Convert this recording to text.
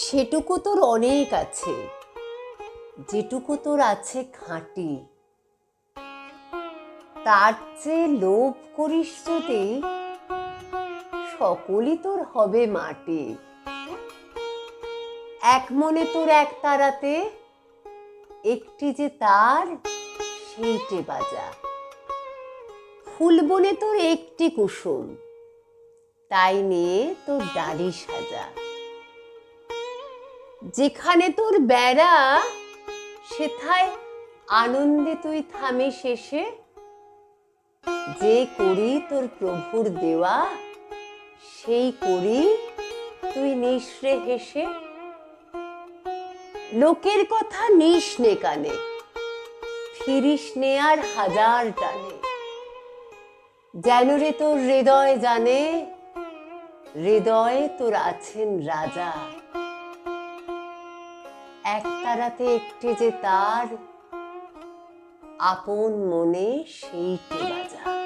সেটুকু তোর অনেক আছে, যেটুকু তোর আছে খাঁটি। তার চেয়ে লোভ করিস যদি, সকলই তোর হবে মাটি। এক মনে তোর এক তারাতে, একটি যে তার সেইটে বাজা। ফুল বনে তোর একটি কুসুম, তাই নিয়ে তোর ডালি সাজা। যেখানে তোর বেড়া, সেথায় আনন্দে তুই থামিস এসে। যে করি তোর প্রভুর দেওয়া, সেই করি তুই নিঃস্রে হেসে। লোকের কথা নিস নে কানে, ফিরিস নে আর হাজার টানে। যেন রে তোর হৃদয় জানে, হৃদয়ে তোর আছেন রাজা। এক তারাতে একটি যে তার, আপন মনে সেইটে বাজা।